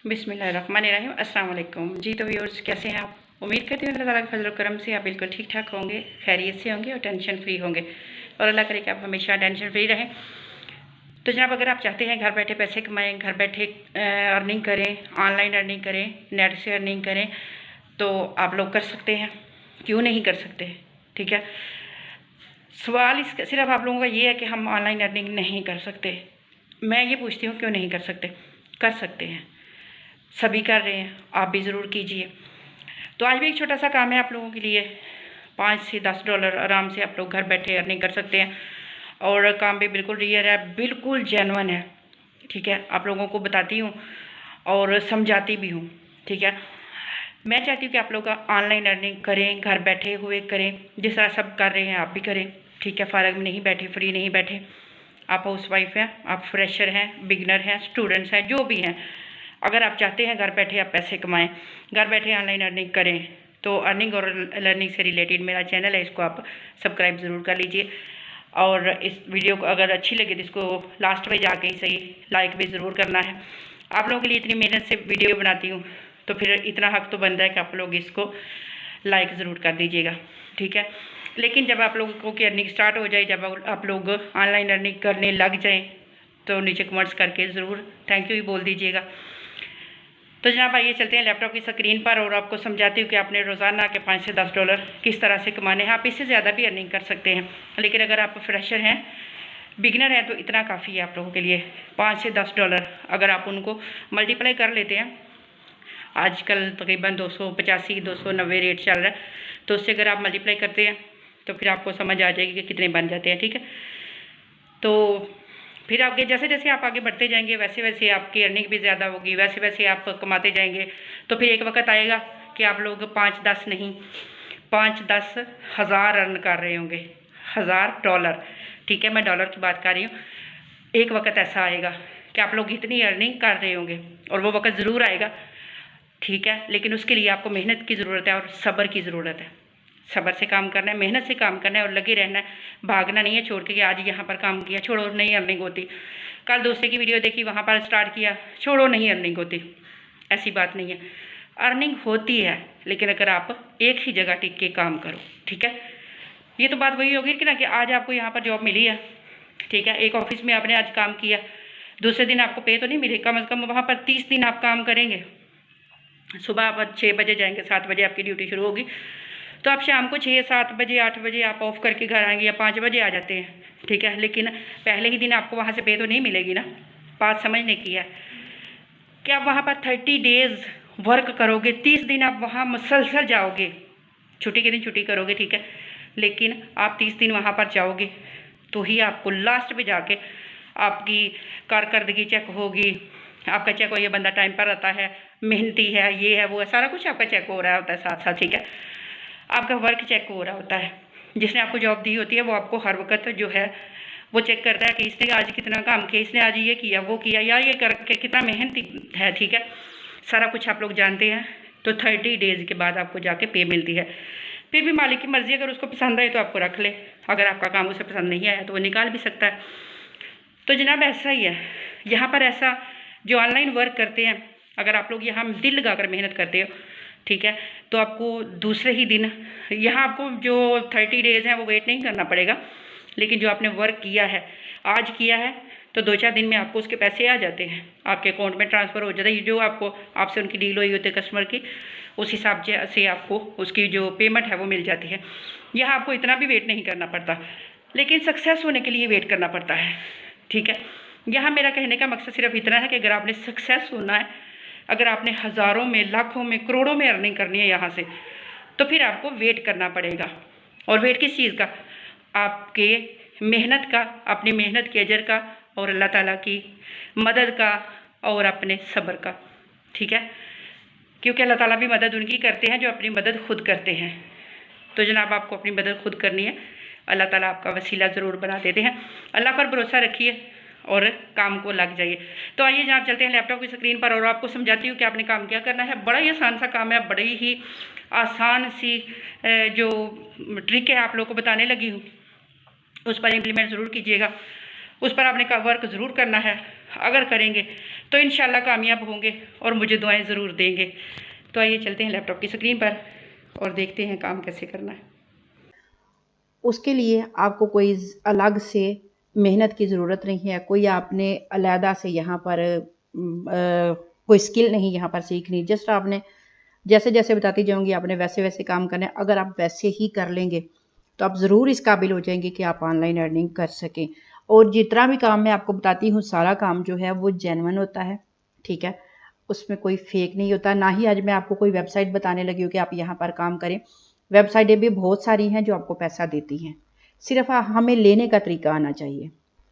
बिस्मिल्लाहिर्रहमानिर्रहीम। अस्सलाम वालेकुम जी। तो व्यूअर्स, कैसे हैं आप? उम्मीद करती हूँ अल्लाह ताला के फजल करम से आप बिल्कुल ठीक ठाक होंगे, खैरियत से होंगे और टेंशन फ्री होंगे, और अल्लाह करे कि आप हमेशा टेंशन फ्री रहें। तो जनाब, अगर आप चाहते हैं घर बैठे पैसे कमाएँ, घर बैठे अर्निंग करें, ऑनलाइन अर्निंग करें, नेट से अर्निंग करें, तो आप लोग कर सकते हैं। क्यों नहीं कर सकते? ठीक है, सवाल इसका सिर्फ आप लोगों का ये है कि हम ऑनलाइन अर्निंग नहीं कर सकते। मैं ये पूछती हूँ, क्यों नहीं कर सकते? कर सकते हैं, सभी कर रहे हैं, आप भी ज़रूर कीजिए। तो आज भी एक छोटा सा काम है आप लोगों के लिए। 5 से 10 डॉलर आराम से आप लोग घर बैठे अर्निंग कर सकते हैं, और काम भी बिल्कुल रियल है, बिल्कुल जेन्युइन है। ठीक है, आप लोगों को बताती हूँ और समझाती भी हूँ। ठीक है, मैं चाहती हूँ कि आप लोग ऑनलाइन अर्निंग करें, घर बैठे हुए करें, जिस तरह सब कर रहे हैं आप भी करें। ठीक है, फारग में नहीं बैठे, फ्री नहीं बैठे। आप हाउसवाइफ हैं, आप फ्रेशर हैं, बिगनर हैं, स्टूडेंट्स हैं, जो भी हैं, अगर आप चाहते हैं घर बैठे आप पैसे कमाएं, घर बैठे ऑनलाइन अर्निंग करें, तो अर्निंग और लर्निंग से रिलेटेड मेरा चैनल है, इसको आप सब्सक्राइब ज़रूर कर लीजिए। और इस वीडियो को अगर अच्छी लगे तो इसको लास्ट में जाके ही सही लाइक भी ज़रूर करना है। आप लोगों के लिए इतनी मेहनत से वीडियो बनाती हूँ, तो फिर इतना हक तो बनता है कि आप लोग इसको लाइक ज़रूर कर दीजिएगा। ठीक है, लेकिन जब आप लोगों की अर्निंग स्टार्ट हो जाए, जब आप लोग ऑनलाइन अर्निंग करने लग जाएं, तो नीचे कमेंट्स करके ज़रूर थैंक यू ही बोल दीजिएगा। तो जनाब, आइए चलते हैं लैपटॉप की स्क्रीन पर और आपको समझाती हूँ कि आपने रोज़ाना के 5 से 10 डॉलर किस तरह से कमाने हैं। आप इससे ज़्यादा भी अर्निंग कर सकते हैं, लेकिन अगर आप फ्रेशर हैं, बिगनर हैं, तो इतना काफ़ी है आप लोगों के लिए। 5 से 10 डॉलर अगर आप उनको मल्टीप्लाई कर लेते हैं, आजकल तकरीबन 285 290 रेट चल रहा है, तो उससे अगर आप मल्टीप्लाई करते हैं तो फिर आपको समझ आ जाएगी कि कितने बन जाते हैं। ठीक है, तो फिर आपके जैसे जैसे आप आगे बढ़ते जाएंगे, वैसे वैसे आपकी अर्निंग भी ज़्यादा होगी, वैसे वैसे आप कमाते जाएंगे। तो फिर एक वक्त आएगा कि आप लोग 5-10 नहीं, 5-10 हज़ार अर्न कर रहे होंगे, $1000। ठीक है, मैं डॉलर की बात कर रही हूँ। एक वक्त ऐसा आएगा कि आप लोग इतनी अर्निंग कर रहे होंगे, और वो वक्त ज़रूर आएगा। ठीक है, लेकिन उसके लिए आपको मेहनत की ज़रूरत है और सब्र की ज़रूरत है। सब्र से काम करना है, मेहनत से काम करना है, और लगे रहना है। भागना नहीं है छोड़ के कि आज यहाँ पर काम किया, छोड़ो नहीं अर्निंग होती, कल दूसरे की वीडियो देखी वहाँ पर स्टार्ट किया, छोड़ो नहीं अर्निंग होती। ऐसी बात नहीं है, अर्निंग होती है, लेकिन अगर आप एक ही जगह टिक के काम करो। ठीक है, ये तो बात वही होगी कि ना, कि आज आपको यहाँ पर जॉब मिली है। ठीक है, एक ऑफिस में आपने आज काम किया, दूसरे दिन आपको पे तो नहीं मिले, कम से कम वहाँ पर 30 दिन आप काम करेंगे। सुबह आप 6 बजे जाएंगे, 7 बजे आपकी ड्यूटी शुरू होगी, तो आप शाम को 6-7 बजे 8 बजे आप ऑफ करके घर आएंगे, या 5 बजे आ जाते हैं। ठीक है, लेकिन पहले ही दिन आपको वहाँ से पे तो नहीं मिलेगी ना। बात समझने की है कि आप वहाँ पर 30 डेज़ वर्क करोगे, 30 दिन आप वहाँ मुसलसल जाओगे, छुट्टी के दिन छुट्टी करोगे। ठीक है, लेकिन आप 30 दिन वहाँ पर जाओगे, तो ही आपको लास्ट में जाके आपकी कारकर्दगी चेक होगी। आपका चेक हो, ये बंदा टाइम पर आता है, मेहनती है, ये है, वो है, सारा कुछ आपका चेक हो रहा होता है साथ साथ। ठीक है, आपका वर्क चेक हो रहा होता है। जिसने आपको जॉब दी होती है वो आपको हर वक्त जो है वो चेक करता है कि इसने आज कितना काम किया, इसने आज ये किया, वो किया, या ये करके कितना मेहनती है। ठीक है, सारा कुछ आप लोग जानते हैं। तो 30 डेज़ के बाद आपको जाके पे मिलती है। फिर भी मालिक की मर्ज़ी, अगर उसको पसंद आए तो आपको रख ले, अगर आपका काम उसे पसंद नहीं आया तो वो निकाल भी सकता है। तो जनाब, ऐसा ही है यहाँ पर। ऐसा जो ऑनलाइन वर्क करते हैं, अगर आप लोग यहाँ दिल लगा कर मेहनत करते हो, ठीक है, तो आपको दूसरे ही दिन यहाँ आपको जो 30 डेज़ हैं वो वेट नहीं करना पड़ेगा। लेकिन जो आपने वर्क किया है, आज किया है, तो 2-4 दिन में आपको उसके पैसे आ जाते हैं, आपके अकाउंट में ट्रांसफ़र हो जाता है। जो आपको आपसे उनकी डील हुई होती है कस्टमर की, उस हिसाब से आपको उसकी जो पेमेंट है वो मिल जाती है। यहाँ आपको इतना भी वेट नहीं करना पड़ता, लेकिन सक्सेस होने के लिए वेट करना पड़ता है। ठीक है, यहाँ मेरा कहने का मकसद सिर्फ इतना है कि अगर आपने सक्सेस होना है, अगर आपने हज़ारों में, लाखों में, करोड़ों में अर्निंग करनी है यहाँ से, तो फिर आपको वेट करना पड़ेगा। और वेट किस चीज़ का? आपके मेहनत का, अपनी मेहनत के अजर का, और अल्लाह ताला की मदद का, और अपने सब्र का। ठीक है, क्योंकि अल्लाह ताला भी मदद उनकी करते हैं जो अपनी मदद खुद करते हैं। तो जनाब, आपको अपनी मदद खुद करनी है, अल्लाह ताला आपका वसीला ज़रूर बना देते हैं। अल्लाह पर भरोसा रखिए और काम को लग जाइए। तो आइए जनाब, चलते हैं लैपटॉप की स्क्रीन पर और आपको समझाती हूँ कि आपने काम क्या करना है। बड़ा ही आसान सा काम है, बड़ी ही आसान सी जो ट्रिक है आप लोगों को बताने लगी हूँ, उस पर इम्प्लीमेंट ज़रूर कीजिएगा। उस पर आपने वर्क ज़रूर करना है। अगर करेंगे तो इंशाल्लाह कामयाब होंगे और मुझे दुआएं ज़रूर देंगे। तो आइए चलते हैं लैपटॉप की स्क्रीन पर और देखते हैं काम कैसे करना है। उसके लिए आपको कोई अलग से मेहनत की ज़रूरत नहीं है, कोई आपने अलहदा से यहाँ पर कोई स्किल नहीं यहाँ पर सीखनी। जस्ट आपने जैसे जैसे बताती जाऊँगी आपने वैसे वैसे काम करना है। अगर आप वैसे ही कर लेंगे तो आप ज़रूर इस काबिल हो जाएंगे कि आप ऑनलाइन अर्निंग कर सकें। और जितना भी काम मैं आपको बताती हूँ सारा काम जो है वो जेन्युइन होता है, ठीक है, उसमें कोई फेक नहीं होता। ना ही आज मैं आपको कोई वेबसाइट बताने लगी हूँ कि आप यहाँ पर काम करें। वेबसाइटें भी बहुत सारी हैं जो आपको पैसा देती हैं, सिर्फ हमें लेने का तरीका आना चाहिए,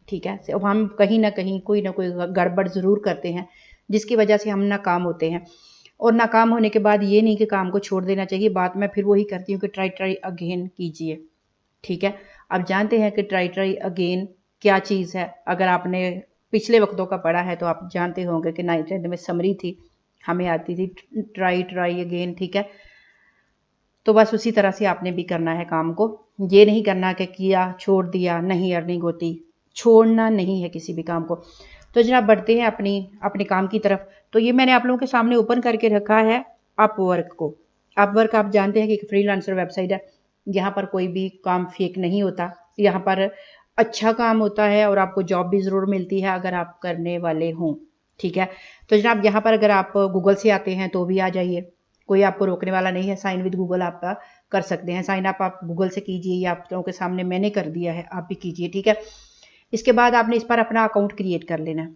ठीक है। अब हम कहीं ना कहीं कोई ना कोई गड़बड़ ज़रूर करते हैं जिसकी वजह से हम नाकाम होते हैं। और नाकाम होने के बाद ये नहीं कि काम को छोड़ देना चाहिए, बात मैं फिर वही करती हूँ कि ट्राई ट्राई अगेन कीजिए, ठीक है। आप जानते हैं कि ट्राई ट्राई अगेन क्या चीज़ है। अगर आपने पिछले वक्तों का पढ़ा है तो आप जानते होंगे कि 9th में समरी थी, हमें आती थी ट्राई ट्राई अगेन, ठीक है। तो बस उसी तरह से आपने भी करना है काम को। ये नहीं करना कि किया छोड़ दिया नहीं अर्निंग होती, छोड़ना नहीं है किसी भी काम को। तो जनाब बढ़ते हैं अपनी अपने काम की तरफ। तो ये मैंने आप लोगों के सामने ओपन करके रखा है अपवर्क को। अपवर्क आप जानते हैं कि एक फ्रीलांसर वेबसाइट है। यहाँ पर कोई भी काम फेक नहीं होता, यहाँ पर अच्छा काम होता है और आपको जॉब भी ज़रूर मिलती है अगर आप करने वाले हों, ठीक है। तो जनाब यहाँ पर अगर आप गूगल से आते हैं तो भी आ जाइए, कोई आपको रोकने वाला नहीं है। साइन विद गूगल आप कर सकते हैं, साइन अप आप गूगल से कीजिए, या आप लोगों के सामने मैंने कर दिया है, आप भी कीजिए, ठीक है। इसके बाद आपने इस पर अपना अकाउंट क्रिएट कर लेना है।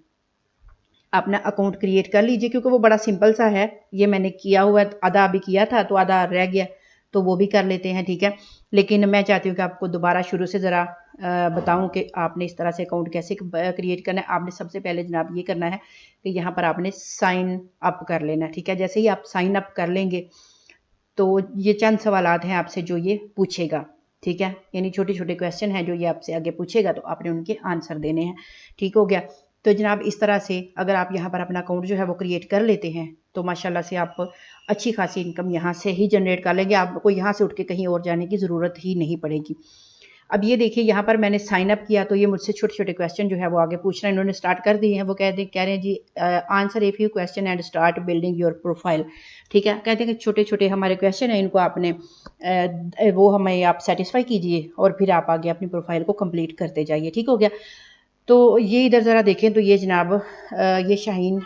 अपना अकाउंट क्रिएट कर लीजिए क्योंकि वो बड़ा सिंपल सा है। ये मैंने किया हुआ, आधा अभी किया था तो आधा रह गया, तो वो भी कर लेते हैं, ठीक है। लेकिन मैं चाहती हूँ कि आपको दोबारा शुरू से ज़रा बताऊं कि आपने इस तरह से अकाउंट कैसे क्रिएट करना है। आपने सबसे पहले जनाब ये करना है कि यहाँ पर आपने साइन अप कर लेना है, ठीक है। जैसे ही आप साइन अप कर लेंगे तो ये चंद सवालात हैं आपसे जो ये पूछेगा, ठीक है। यानी छोटे छोटे क्वेश्चन हैं जो ये आपसे आगे पूछेगा, तो आपने उनके आंसर देने हैं, ठीक हो गया। तो जनाब इस तरह से अगर आप यहाँ पर अपना अकाउंट जो है वो क्रिएट कर लेते हैं तो माशाल्लाह से आप अच्छी खासी इनकम यहाँ से ही जनरेट कर लेंगे। आपको यहाँ से उठ के कहीं और जाने की ज़रूरत ही नहीं पड़ेगी। अब ये देखिए यहाँ पर मैंने साइन अप किया तो ये मुझसे छोटे छोटे क्वेश्चन जो है वो आगे पूछना इन्होंने स्टार्ट कर दिए हैं। वो कह रहे हैं जी answer a few question and start building your profile, ठीक है। कहते हैं कि छोटे छोटे हमारे क्वेश्चन हैं, इनको आपने वो हमें आप सेटिस्फाई कीजिए और फिर आप आगे अपनी प्रोफाइल को कंप्लीट करते जाइए, ठीक हो गया। तो ये इधर ज़रा देखें तो ये जनाब ये शाहीन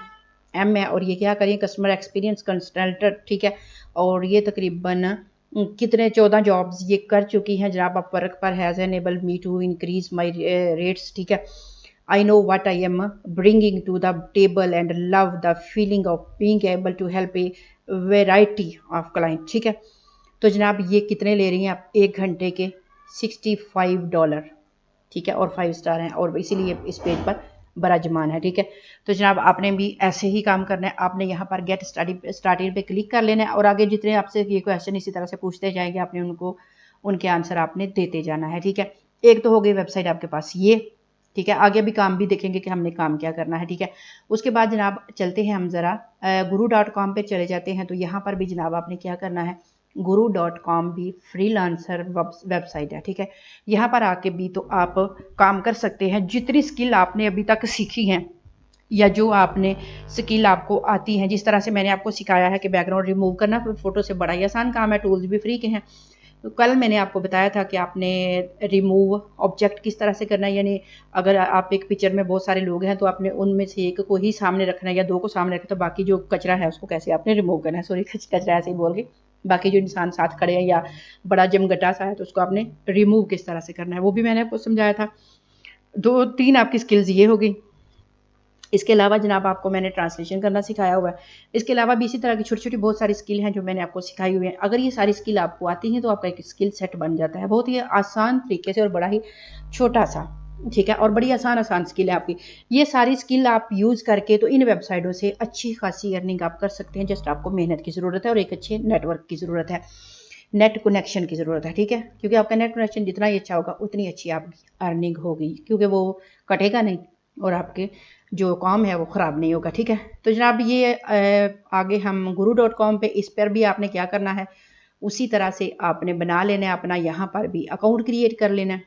एम है और ये क्या करें कस्टमर एक्सपीरियंस कंसल्टेंट, ठीक है। और ये तकरीबन कितने 14 जॉब्स ये कर चुकी हैं जनाब अपवर्क पर। Has enabled me to increase my rates, ठीक है। I know what I am bringing to the table and love the feeling of being able to help a variety of client, ठीक है। तो जनाब ये कितने ले रही हैं आप, 1 घंटे के $65, ठीक है। और 5 स्टार हैं और इसीलिए इस पेज पर बराजमान है, ठीक है। तो जनाब आपने भी ऐसे ही काम करना है। आपने यहाँ पर गेट स्टार्टेड पे क्लिक कर लेना है और आगे जितने आपसे ये क्वेश्चन इसी तरह से पूछते जाएंगे आपने उनको उनके आंसर आपने देते जाना है, ठीक है। एक तो हो गई वेबसाइट आपके पास ये, ठीक है। आगे भी काम भी देखेंगे कि हमने काम क्या करना है, ठीक है। उसके बाद जनाब चलते हैं हम ज़रा guru.com पे चले जाते हैं। तो यहाँ पर भी जनाब आपने क्या करना है, guru.com भी फ्रीलांसर वेबसाइट है, ठीक है। यहाँ पर आके भी तो आप काम कर सकते हैं। जितनी स्किल आपने अभी तक सीखी हैं या जो आपने स्किल आपको आती हैं, जिस तरह से मैंने आपको सिखाया है कि बैकग्राउंड रिमूव करना फ़ोटो से बड़ा ही आसान काम है, टूल्स भी फ्री के हैं। तो कल मैंने आपको बताया था कि आपने रिमूव ऑब्जेक्ट किस तरह से करना है। यानी अगर आप एक पिक्चर में बहुत सारे लोग हैं तो आपने उनमें से एक को ही सामने रखना है या दो को सामने रखना, तो बाकी जो कचरा है उसको कैसे आपने रिमूव करना है। सॉरी कचरा ऐसे ही बोल गई, बाकी जो इंसान साथ खड़े हैं या बड़ा जमघटा सा है तो उसको आपने रिमूव किस तरह से करना है वो भी मैंने आपको समझाया था। 2-3 आपकी स्किल्स ये हो गई। इसके अलावा जनाब आपको मैंने ट्रांसलेशन करना सिखाया हुआ है। इसके अलावा भी इसी तरह की छोटी छोटी बहुत सारी स्किल हैं जो मैंने आपको सिखाई हुई हैं। अगर ये सारी स्किल आपको आती हैं तो आपका एक स्किल सेट बन जाता है बहुत ही आसान तरीके से और बड़ा ही छोटा सा, ठीक है। और बड़ी आसान स्किल है आपकी। ये सारी स्किल आप यूज़ करके तो इन वेबसाइटों से अच्छी खासी अर्निंग आप कर सकते हैं। जस्ट आपको मेहनत की ज़रूरत है और एक अच्छे नेटवर्क की ज़रूरत है, नेट कनेक्शन की ज़रूरत है, ठीक है। क्योंकि आपका नेट कनेक्शन जितना ही अच्छा होगा उतनी अच्छी आपकी अर्निंग होगी, क्योंकि वो कटेगा नहीं और आपके जो काम है वो ख़राब नहीं होगा, ठीक है। तो जनाब ये आगे हम guru.com पे इस पर भी आपने क्या करना है, उसी तरह से आपने बना लेना है अपना यहाँ पर भी अकाउंट क्रिएट कर लेना है,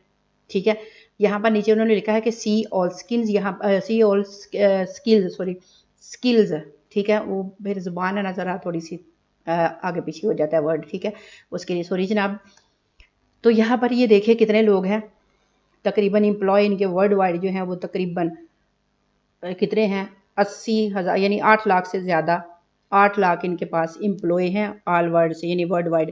ठीक है। यहाँ पर नीचे उन्होंने लिखा है कि सी ऑल स्किल्स, यहाँ see all skills sorry skills, ठीक है, वो फिर ज़ुबान है ना ज़रा थोड़ी सी आगे पीछे हो जाता है वर्ड, ठीक है, उसके लिए सॉरी जनाब। तो यहाँ पर ये देखिए कितने लोग हैं, तकरीबन एम्प्लॉय इनके वर्ल्ड वाइड जो हैं वो तकरीबन कितने हैं, 80,000 यानी 8 लाख से ज़्यादा, 8 लाख इनके पास एम्प्लॉय हैं ऑल वर्ल्ड से यानी वर्ल्ड वाइड,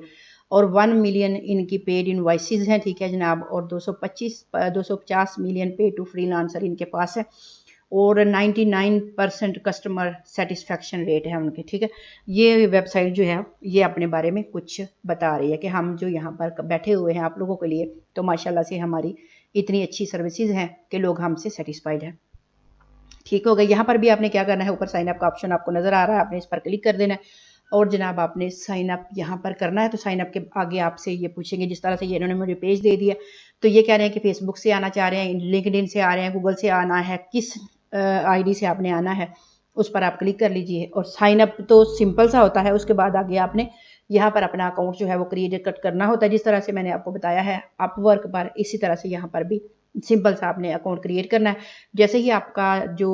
और 1 मिलियन इनकी पेड इनवॉइसेस हैं, ठीक है जनाब, और 250 मिलियन पे टू फ्रीलांसर इनके पास है, और 99% कस्टमर सेटिस्फेक्शन रेट है उनके, ठीक है। ये वेबसाइट जो है ये अपने बारे में कुछ बता रही है कि हम जो यहाँ पर बैठे हुए हैं आप लोगों के लिए, तो माशाल्लाह से हमारी इतनी अच्छी सर्विसेज हैं कि लोग हमसे सेटिस्फाइड हैं। ठीक हो गया। यहाँ पर भी आपने क्या करना है, ऊपर साइन अप का ऑप्शन आपको नजर आ रहा है, आपने इस पर क्लिक कर देना है और जनाब आपने साइन अप यहाँ पर करना है। तो साइन अप के आगे आपसे ये पूछेंगे, जिस तरह से ये इन्होंने मुझे पेज दे दिया, तो ये कह रहे हैं कि फेसबुक से आना चाह रहे हैं, लिंक्डइन से आ रहे हैं, गूगल से आना है, किस आईडी से आपने आना है उस पर आप क्लिक कर लीजिए। और साइन अप तो सिंपल सा होता है, उसके बाद आगे आपने यहाँ पर अपना अकाउंट जो है वो क्रिएट कट करना होता है, जिस तरह से मैंने आपको बताया है अपवर्क पर, इसी तरह से यहाँ पर भी सिंपल सा आपने अकाउंट क्रिएट करना है। जैसे ही आपका जो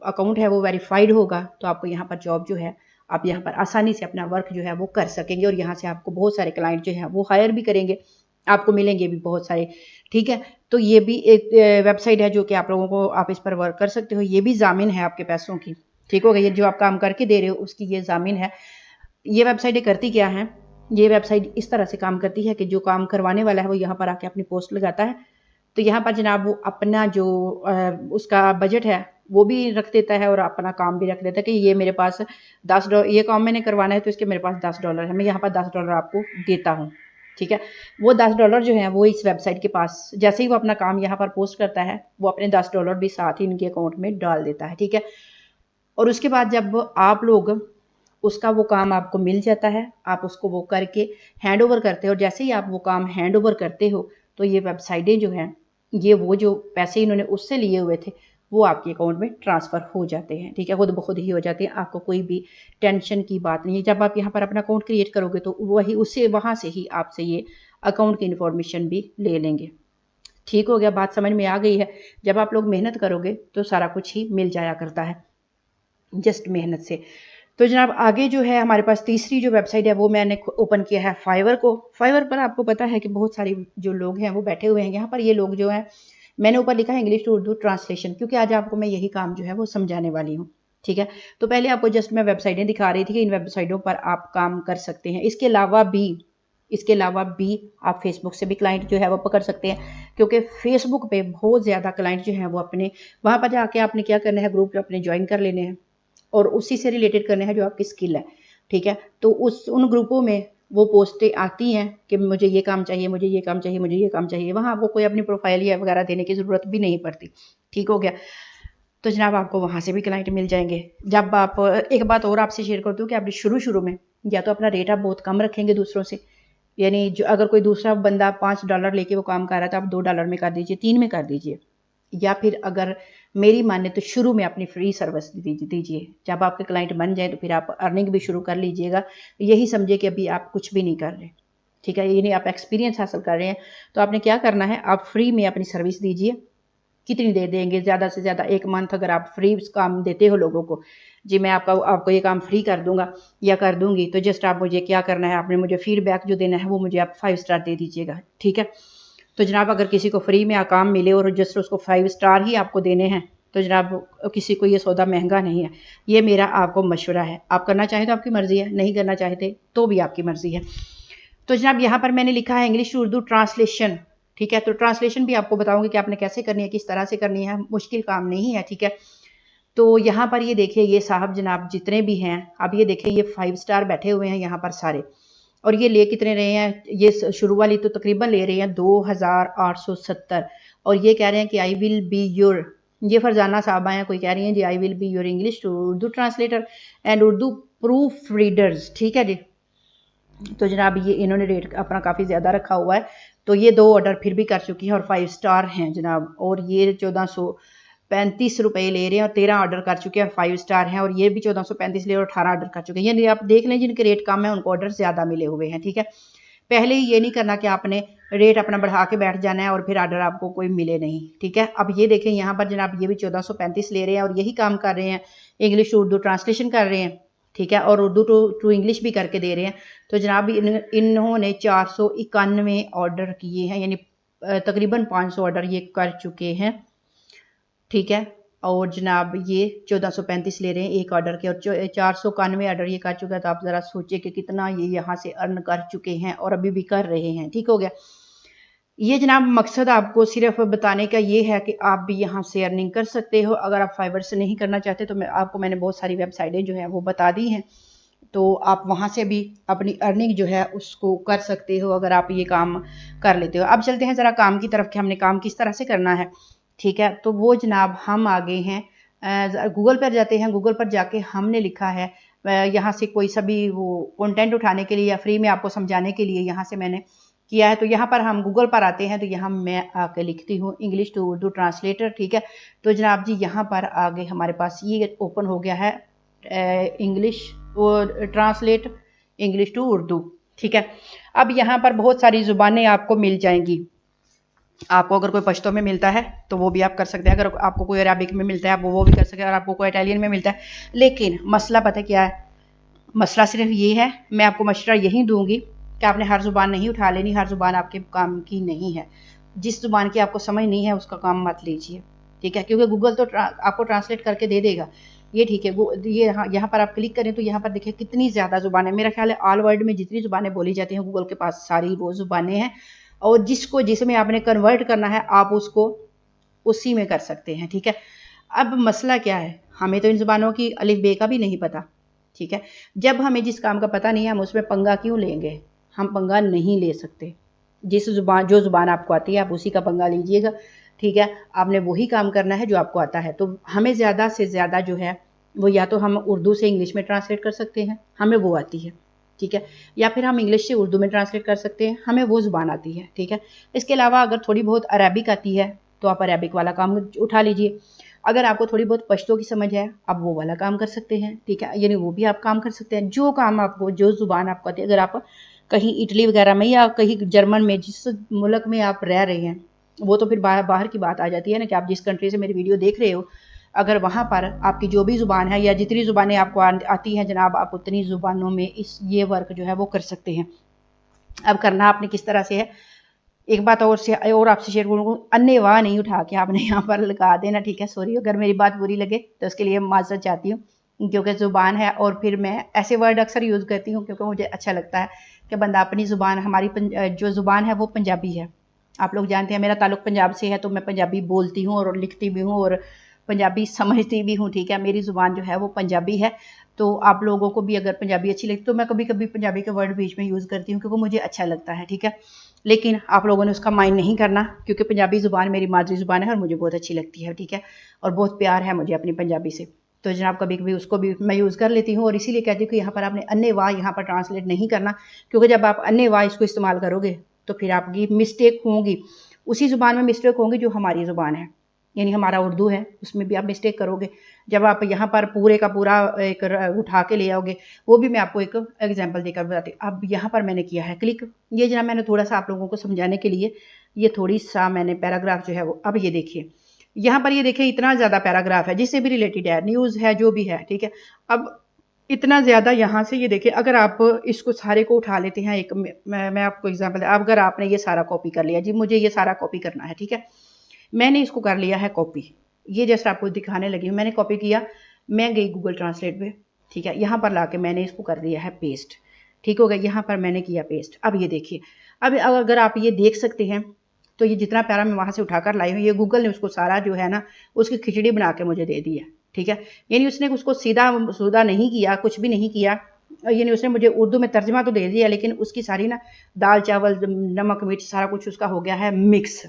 अकाउंट है वो वेरीफाइड होगा तो आपको यहाँ पर जॉब जो है आप यहाँ पर आसानी से अपना वर्क जो है वो कर सकेंगे, और यहाँ से आपको बहुत सारे क्लाइंट जो है वो हायर भी करेंगे, आपको मिलेंगे भी बहुत सारे, ठीक है। तो ये भी एक वेबसाइट है जो कि आप लोगों को, आप इस पर वर्क कर सकते हो, ये भी जामिन है आपके पैसों की, ठीक हो गया। ये जो आप काम करके दे रहे हो उसकी ये जामिन है। ये वेबसाइटें करती क्या हैं, ये वेबसाइट इस तरह से काम करती है कि जो काम करवाने वाला है वो यहाँ पर आके अपनी पोस्ट लगाता है, तो यहाँ पर जनाब वो अपना जो उसका बजट है वो भी रख देता है और अपना काम भी रख देता है कि ये मेरे पास $10, ये काम मैंने करवाना है तो इसके मेरे पास $10 है, मैं यहाँ पर $10 आपको देता हूँ, ठीक है। वो $10 जो है वो इस वेबसाइट के पास, जैसे ही वो अपना काम यहाँ पर पोस्ट करता है वो अपने $10 भी साथ ही इनके अकाउंट में डाल देता है, ठीक है। और उसके बाद जब आप लोग उसका वो काम आपको मिल जाता है, आप उसको वो करके हैंड ओवर करते हो, और जैसे ही आप वो काम हैंड ओवर करते हो तो ये वेबसाइटें जो हैं ये वो जो पैसे इन्होंने उससे लिए हुए थे वो आपके अकाउंट में ट्रांसफ़र हो जाते हैं, ठीक है, खुद ब खुद ही हो जाते हैं, आपको कोई भी टेंशन की बात नहीं है। जब आप यहाँ पर अपना अकाउंट क्रिएट करोगे तो वही उससे वहाँ से ही आपसे ये अकाउंट की इन्फॉर्मेशन भी ले लेंगे, ठीक हो गया। बात समझ में आ गई है। जब आप लोग मेहनत करोगे तो सारा कुछ ही मिल जाया करता है, जस्ट मेहनत से। तो जनाब आगे जो है हमारे पास तीसरी जो वेबसाइट है वो मैंने ओपन किया है फाइवर को। फाइवर पर आपको पता है कि बहुत सारे जो लोग हैं वो बैठे हुए हैं यहाँ पर। ये लोग जो हैं, मैंने ऊपर लिखा है इंग्लिश टू उर्दू ट्रांसलेशन, क्योंकि आज आपको मैं यही काम जो है वो समझाने वाली हूँ, ठीक है। तो पहले आपको जस्ट मैं वेबसाइटें दिखा रही थी कि इन वेबसाइटों पर आप काम कर सकते हैं। इसके अलावा भी आप फेसबुक से भी क्लाइंट जो है वो पकड़ सकते हैं, क्योंकि फेसबुक पे बहुत ज़्यादा क्लाइंट जो हैं वो अपने वहाँ पर जाके आपने क्या करना है, ग्रुप अपने ज्वाइन कर लेने हैं और उसी से रिलेटेड करने हैं जो आपकी स्किल है, ठीक है। तो उन ग्रुपों में वो पोस्टें आती हैं कि मुझे ये काम चाहिए, मुझे ये काम चाहिए, मुझे ये काम चाहिए, वहाँ आपको कोई अपनी प्रोफाइल या वगैरह देने की ज़रूरत भी नहीं पड़ती, ठीक हो गया। तो जनाब आपको वहाँ से भी क्लाइंट मिल जाएंगे। जब आप, एक बात और आपसे शेयर करती हूँ कि आप शुरू में या तो अपना रेट आप बहुत कम रखेंगे दूसरों से, यानी जो अगर कोई दूसरा बंदा $5 लेके वो काम कर रहा है तो आप $2 में कर दीजिए, 3 में कर दीजिए, या फिर अगर मेरी माने तो शुरू में अपनी फ्री सर्विस दीजिए। जब आपके क्लाइंट बन जाए तो फिर आप अर्निंग भी शुरू कर लीजिएगा। यही समझे कि अभी आप कुछ भी नहीं कर रहे, ठीक है, ये नहीं आप एक्सपीरियंस हासिल कर रहे हैं। तो आपने क्या करना है, आप फ्री में अपनी सर्विस दीजिए। कितनी दे देंगे, ज़्यादा से ज़्यादा 1 मंथ अगर आप फ्री काम देते हो लोगों को, जी मैं आपको ये काम फ्री कर दूंगा या कर दूंगी, तो जस्ट आप मुझे क्या करना है, आपने मुझे फीडबैक जो देना है वो मुझे आप 5 स्टार दे दीजिएगा, ठीक है। तो जनाब अगर किसी को फ्री में काम मिले और जस्ट उसको 5 स्टार ही आपको देने हैं तो जनाब किसी को ये सौदा महंगा नहीं है। ये मेरा आपको मशवरा है, आप करना चाहें तो आपकी मर्ज़ी है, नहीं करना चाहते तो भी आपकी मर्ज़ी है। तो जनाब यहाँ पर मैंने लिखा है इंग्लिश टू उर्दू ट्रांसलेशन, ठीक है। तो ट्रांसलेशन भी आपको बताऊंगी कि आपने कैसे करनी है, किस तरह से करनी है, मुश्किल काम नहीं है, ठीक है। तो यहाँ पर ये देखिए, ये साहब जनाब जितने भी हैं, अब ये देखिए ये 5 स्टार बैठे हुए हैं यहाँ पर सारे, और ये ले कितने रहे हैं, ये शुरू वाली तो तकरीबन ले रहे हैं 2870, और ये कह रहे हैं कि आई विल बी योर, ये फरजाना साहबा हैं, कोई कह रही हैं जी I will be your English to Urdu translator and Urdu proofreaders, ठीक है जी। तो जनाब ये इन्होंने रेट अपना काफ़ी ज़्यादा रखा हुआ है। तो ये 2 ऑर्डर फिर भी कर चुकी हैं और 5 स्टार हैं जनाब, और ये 1435 रुपये ले रहे हैं और 13 ऑर्डर कर चुके हैं और 5 स्टार हैं, और ये भी 1435 ले और 18 ऑर्डर कर चुके हैं। यानी आप देख लें जिनके रेट कम है उनको ऑर्डर ज़्यादा मिले हुए हैं, ठीक है। पहले ही ये नहीं करना कि आपने रेट अपना बढ़ा के बैठ जाना है और फिर ऑर्डर आपको कोई मिले नहीं, ठीक है। अब ये देखें यहाँ पर जनाब ये भी 1435 ले रहे हैं और यही काम कर रहे हैं, इंग्लिश टू उर्दू ट्रांसलेशन कर रहे हैं, ठीक है, और उर्दू टू इंग्लिश भी करके दे रहे हैं। तो जनाब इन्होंने 491 ऑर्डर किए हैं, यानी तकरीबन 500 ऑर्डर ये कर चुके हैं, ठीक है। और जनाब ये 1435 ले रहे हैं एक ऑर्डर के, और 491 ऑर्डर ये कर चुका है। तो आप ज़रा सोचिए कि कितना ये यहाँ से अर्न कर चुके हैं और अभी भी कर रहे हैं, ठीक हो गया। ये जनाब मकसद आपको सिर्फ बताने का ये है कि आप भी यहाँ से अर्निंग कर सकते हो। अगर आप फाइवर से नहीं करना चाहते तो मैंने बहुत सारी वेबसाइटें जो हैं वो बता दी हैं, तो आप वहाँ से भी अपनी अर्निंग जो है उसको कर सकते हो अगर आप ये काम कर लेते हो। अब चलते हैं ज़रा काम की तरफ कि हमने काम किस तरह से करना है, ठीक है। तो वो जनाब हम आगे हैं, गूगल पर जाते हैं। गूगल पर जाके हमने लिखा है यहाँ से कोई सभी वो कंटेंट उठाने के लिए या फ्री में आपको समझाने के लिए यहाँ से मैंने किया है। तो यहाँ पर हम गूगल पर आते हैं, तो यहाँ मैं आके लिखती हूँ इंग्लिश टू उर्दू ट्रांसलेटर, ठीक है। तो जनाब जी यहाँ पर आगे हमारे पास ये ओपन हो गया है English translate English to Urdu, ठीक है। अब यहाँ पर बहुत सारी ज़ुबानें आपको मिल जाएंगी। आपको अगर कोई पश्तो में मिलता है तो वो भी आप कर सकते हैं, अगर आपको कोई अरबिक में मिलता है आप वो भी कर सकते हैं, अगर आपको कोई इटालियन में मिलता है। लेकिन मसला पता क्या है, मसला सिर्फ ये है, मैं आपको मशवरा यही दूंगी कि आपने हर ज़ुबान नहीं उठा लेनी, हर ज़ुबान आपके काम की नहीं है। जिस ज़ुबान की आपको समझ नहीं है उसका काम मत लीजिए, ठीक है, क्योंकि गूगल तो आपको ट्रांसलेट करके दे देगा ये, ठीक है। ये यहाँ पर आप क्लिक करें तो यहाँ पर देखिए कितनी ज़्यादा ज़ुबानें, मेरा ख्याल है ऑल वर्ल्ड में जितनी ज़ुबानें बोली जाती हैं गूगल के पास सारी वो ज़ुबानें हैं, और जिसमें आपने कन्वर्ट करना है आप उसको उसी में कर सकते हैं, ठीक है। अब मसला क्या है, हमें तो इन ज़ुबानों की अलिफ बे का भी नहीं पता, ठीक है। जब हमें जिस काम का पता नहीं है हम उसमें पंगा क्यों लेंगे, हम पंगा नहीं ले सकते। जो ज़ुबान आपको आती है आप उसी का पंगा लीजिएगा, ठीक है। आपने वही काम करना है जो आपको आता है। तो हमें ज़्यादा से ज़्यादा जो है वो या तो हम उर्दू से इंग्लिश में ट्रांसलेट कर सकते हैं, हमें वो आती है, ठीक है, या फिर हम इंग्लिश से उर्दू में ट्रांसलेट कर सकते हैं, हमें वो ज़ुबान आती है, ठीक है। इसके अलावा अगर थोड़ी बहुत अरबिक आती है तो आप अरबिक वाला काम उठा लीजिए। अगर आपको थोड़ी बहुत पश्तो की समझ है आप वो वाला काम कर सकते हैं, ठीक है, यानी वो भी आप काम कर सकते हैं। जो काम आपको, जो ज़ुबान आपको आती है, अगर आप कहीं इटली वगैरह में या कहीं जर्मन में जिस मुल्क में आप रह रहे हैं, वो तो फिर बाहर की बात आ जाती है ना कि आप जिस कंट्री से मेरी वीडियो देख रहे हो, अगर वहाँ पर आपकी जो भी ज़ुबान है या जितनी ज़ुबानें आपको आती हैं जनाब, आप उतनी ज़ुबानों में ये वर्क जो है वो कर सकते हैं। अब करना आपने किस तरह से है, एक बात और आपसे शेयर करूँ, अन्य वाह नहीं उठा के आपने यहाँ पर लगा देना, ठीक है। सॉरी अगर मेरी बात बुरी लगे तो उसके लिए माजरत चाहती हूँ, क्योंकि ज़ुबान है और फिर मैं ऐसे वर्ड अक्सर यूज़ करती हूँ क्योंकि मुझे अच्छा लगता है कि बंदा अपनी ज़ुबान, हमारी जो ज़ुबान है वो पंजाबी है। आप लोग जानते हैं मेरा ताल्लुक पंजाब से है, तो मैं पंजाबी बोलती हूँ और लिखती भी हूँ और पंजाबी समझती भी हूँ, ठीक है। मेरी ज़ुबान जो है वो पंजाबी है। तो आप लोगों को भी अगर पंजाबी अच्छी लगती तो मैं कभी कभी पंजाबी के वर्ड बीच में यूज़ करती हूँ क्योंकि मुझे अच्छा लगता है, ठीक है। लेकिन आप लोगों ने उसका माइंड नहीं करना क्योंकि पंजाबी ज़ुबान मेरी मादरी ज़ुबान है और मुझे बहुत अच्छी लगती है, ठीक है, और बहुत प्यार है मुझे अपनी पंजाबी से। तो जनाब कभी कभी उसको भी मैं यूज़ कर लेती हूँ और इसीलिए कहती हूँ कि यहाँ पर आपने अन्य वाह यहाँ पर ट्रांसलेट नहीं करना, क्योंकि जब आप अन्य वाह इसको इस्तेमाल करोगे तो फिर आपकी मिस्टेक होंगी, उसी ज़ुबान में मिस्टेक होंगी जो हमारी ज़ुबान है, यानी हमारा उर्दू है उसमें भी आप मिस्टेक करोगे। जब आप यहाँ पर पूरे का पूरा एक उठा के ले आओगे, वो भी मैं आपको एक एग्जांपल देकर बताती हूँ। अब यहाँ पर मैंने किया है क्लिक, ये जनाब मैंने थोड़ा सा आप लोगों को समझाने के लिए ये थोड़ी सा मैंने पैराग्राफ जो है वो, अब ये देखिए यहाँ पर, ये देखिए इतना ज़्यादा पैराग्राफ है जिससे भी रिलेटेड है, न्यूज़ है, जो भी है, ठीक है। अब इतना ज़्यादा यहाँ से ये देखिए, अगर आप इसको सारे को उठा लेते हैं, एक मैं आपको एग्जाम्पल, अगर आपने ये सारा कॉपी कर लिया जी, मुझे ये सारा कॉपी करना है, ठीक है, मैंने इसको कर लिया है कॉपी, ये जस्ट आपको दिखाने लगी हूँ, मैंने कॉपी किया, मैं गई गूगल ट्रांसलेट पे, ठीक है, यहाँ पर लाके मैंने इसको कर दिया है पेस्ट, ठीक हो गया, यहाँ पर मैंने किया पेस्ट। अब ये देखिए, अब अगर आप ये देख सकते हैं तो ये जितना प्यारा मैं वहाँ से उठाकर लाई हूँ, ये गूगल ने उसको सारा जो है ना उसकी खिचड़ी बना के मुझे दे दी है, ठीक है, यानी उसने उसको सीधा नहीं किया, कुछ भी नहीं किया, यानी उसने मुझे उर्दू में तर्जमा तो दे दिया लेकिन उसकी सारी ना दाल चावल नमक मिर्च सारा कुछ उसका हो गया है मिक्स,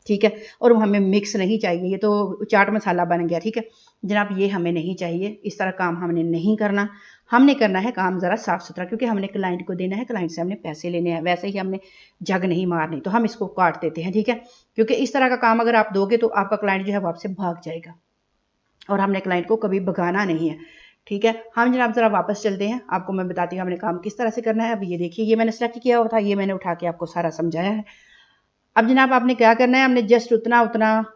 ठीक है, और वो हमें मिक्स नहीं चाहिए, ये तो चाट मसाला बन गया, ठीक है जनाब, ये हमें नहीं चाहिए, इस तरह काम हमने नहीं करना, हमने करना है काम ज़रा साफ़ सुथरा, क्योंकि हमने क्लाइंट को देना है, क्लाइंट से हमने पैसे लेने हैं, वैसे ही हमने जग नहीं मारनी, तो हम इसको काट देते हैं, ठीक है, क्योंकि इस तरह का काम अगर आप दोगे तो आपका क्लाइंट जो है वो आपसे भाग जाएगा और हमने क्लाइंट को कभी भगाना नहीं है, ठीक है। हम जनाब ज़रा वापस चलते हैं, आपको मैं बताती हूँ हमने काम किस तरह से करना है। अब ये देखिए, ये मैंने सेलेक्ट किया हुआ था, ये मैंने उठा के आपको सारा समझाया है। अब जनाब आपने क्या करना है, हमने जस्ट उतना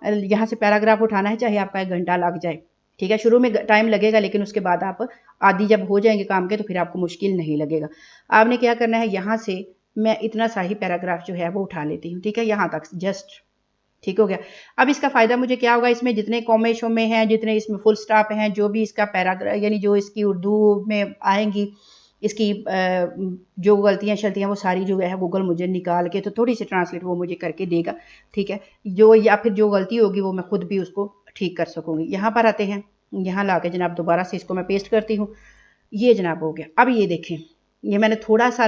यहाँ से पैराग्राफ उठाना है, चाहे आपका 1 घंटा लग जाए, ठीक है, शुरू में टाइम लगेगा लेकिन उसके बाद आप आदी जब हो जाएंगे काम के तो फिर आपको मुश्किल नहीं लगेगा। आपने क्या करना है, यहाँ से मैं इतना सा ही पैराग्राफ जो है वो उठा लेती हूँ, ठीक है, यहाँ तक जस्ट, ठीक हो गया। अब इसका फ़ायदा मुझे क्या होगा, इसमें जितने कॉमे शोमे हैं, जितने इसमें फुल स्टॉप हैं, जो भी इसका पैराग्राफ यानी जो इसकी उर्दू में आएंगी, इसकी जो गलतियाँ शलतियाँ वो सारी जो है गूगल मुझे निकाल के तो थोड़ी सी ट्रांसलेट वो मुझे करके देगा, ठीक है, जो या फिर जो गलती होगी वो मैं खुद भी उसको ठीक कर सकूँगी। यहाँ पर आते हैं, यहाँ ला के जनाब दोबारा से इसको मैं पेस्ट करती हूँ, ये जनाब हो गया। अब ये देखें, ये मैंने थोड़ा सा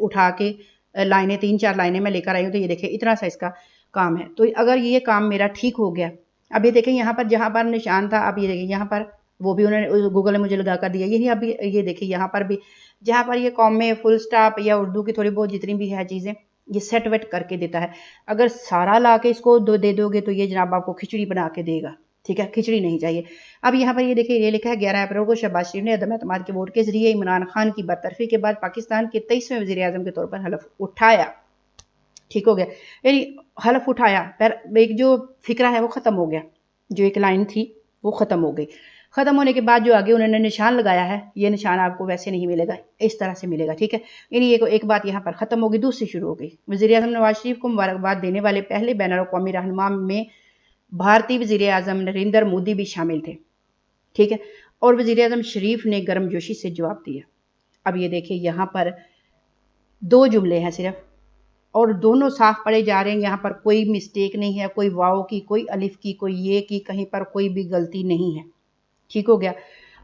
उठा के लाइनें 3-4 लाइनें मैं लेकर आई हूँ, तो ये देखें इतना सा इसका काम है। तो अगर ये काम मेरा ठीक हो गया, अब ये देखें यहाँ पर जहाँ पर निशान था, अब ये देखें यहाँ पर वो भी उन्होंने गूगल ने मुझे लगा कर दिया, यही अब ये देखिए यहाँ पर भी जहाँ पर ये कॉम में फुल स्टॉप या उर्दू की थोड़ी बहुत जितनी भी है चीज़ें ये सेट वेट करके देता है। अगर सारा ला के इसको दे दोगे तो ये जनाब आपको खिचड़ी बना के देगा, ठीक है, खिचड़ी नहीं चाहिए। अब यहाँ पर ये देखिए ये लिखा है 11 अप्रैल को शहबाज शरीफ ने अदम एतमाद के वोट के जरिए इमरान खान की बरतरफी के बाद पाकिस्तान के 23वें वज़ीर आज़म के तौर पर हलफ उठाया, ठीक हो गया, यानी हलफ उठाया, पर एक जो फिक्रा है वो ख़त्म हो गया, जो एक लाइन थी वो ख़त्म हो गई। ख़त्म होने के बाद जो आगे उन्होंने निशान लगाया है, ये निशान आपको वैसे नहीं मिलेगा, इस तरह से मिलेगा, ठीक है, यानी एक बात यहाँ पर ख़त्म होगी, दूसरी शुरू हो गई। वज़ीर आज़म नवाज शरीफ को मुबारकबाद देने वाले पहले बैनुल-अक़वामी रहनुमा में भारतीय वज़ीर आज़म नरेंद्र मोदी भी शामिल थे, ठीक है, और वज़ीर आज़म शरीफ ने गर्मजोशी से जवाब दिया। अब ये देखिए यहाँ पर 2 जुमले हैं सिर्फ और दोनों साफ पढ़े जा रहे हैं, यहाँ पर कोई मिस्टेक नहीं है, कोई वाव की, कोई अलिफ की, कोई ये की, कहीं पर कोई भी गलती नहीं है, ठीक हो गया,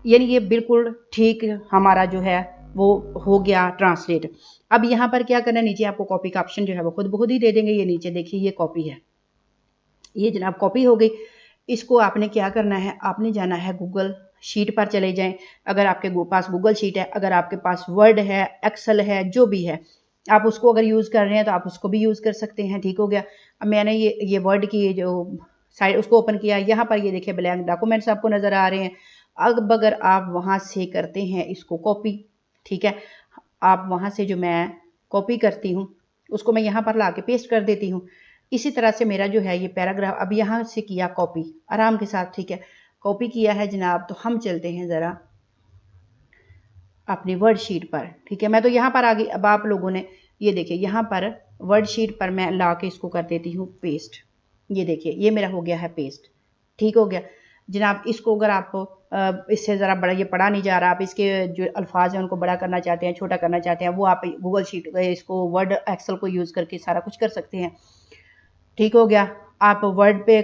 यानी ये बिल्कुल ठीक हमारा जो है वो हो गया ट्रांसलेट। अब यहाँ पर क्या करना है, नीचे आपको कॉपी का ऑप्शन जो है वो खुद ब खुद ही दे देंगे, ये नीचे देखिए ये कॉपी है, ये जनाब कॉपी हो गई। इसको आपने क्या करना है, आपने जाना है गूगल शीट पर चले जाएं, अगर आपके पास गूगल शीट है, अगर आपके पास वर्ड है, एक्सेल है, जो भी है आप उसको अगर यूज़ कर रहे हैं तो आप उसको भी यूज़ कर सकते हैं, ठीक हो गया। अब मैंने ये वर्ड की जो साइड उसको ओपन किया, यहाँ पर ये देखिए ब्लैंक डॉक्यूमेंट्स आपको नज़र आ रहे हैं। अब अगर आप वहाँ से करते हैं इसको कॉपी, ठीक है, आप वहाँ से जो मैं कॉपी करती हूँ उसको मैं यहाँ पर ला के पेस्ट कर देती हूँ। इसी तरह से मेरा जो है ये पैराग्राफ अब यहाँ से किया कॉपी आराम के साथ, ठीक है, कॉपी किया है जनाब। तो हम चलते हैं ज़रा अपनी वर्ड शीट पर, ठीक है, मैं तो यहाँ पर आ गई। अब आप लोगों ने ये देखिए यहाँ पर वर्ड शीट पर मैं ला के इसको कर देती हूँ पेस्ट, ये देखिए ये मेरा हो गया है पेस्ट, ठीक हो गया जनाब। इसको अगर आप इससे ज़रा बड़ा, ये पढ़ा नहीं जा रहा, आप इसके जो अल्फाज हैं उनको बड़ा करना चाहते हैं, छोटा करना चाहते हैं, वो आप गूगल शीट इसको वर्ड एक्सेल को यूज़ करके सारा कुछ कर सकते हैं, ठीक हो गया। आप वर्ड पे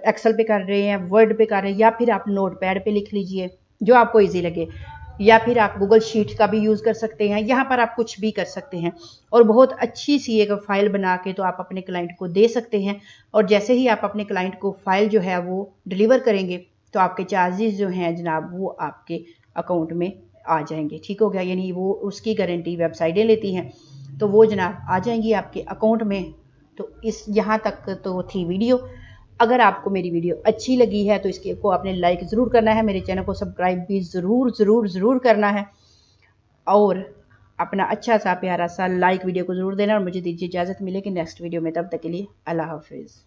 एक्सेल पे कर रहे हैं, वर्ड पे कर रहे हैं, या फिर आप नोट पैड पे लिख लीजिए जो आपको ईजी लगे, या फिर आप गूगल शीट का भी यूज़ कर सकते हैं, यहाँ पर आप कुछ भी कर सकते हैं और बहुत अच्छी सी एक फ़ाइल बना के तो आप अपने क्लाइंट को दे सकते हैं। और जैसे ही आप अपने क्लाइंट को फ़ाइल जो है वो डिलीवर करेंगे तो आपके चार्जेस जो हैं जनाब वो आपके अकाउंट में आ जाएंगे, ठीक हो गया, यानी वो उसकी गारंटी वेबसाइटें लेती हैं तो वो जनाब आ जाएंगी आपके अकाउंट में। तो इस यहाँ तक तो थी वीडियो। अगर आपको मेरी वीडियो अच्छी लगी है तो इसके को आपने लाइक ज़रूर करना है, मेरे चैनल को सब्सक्राइब भी ज़रूर करना है और अपना अच्छा सा प्यारा सा लाइक वीडियो को ज़रूर देना और मुझे दीजिए इजाज़त। मिलेगी नेक्स्ट वीडियो में, तब तक के लिए अल्लाह हाफिज़।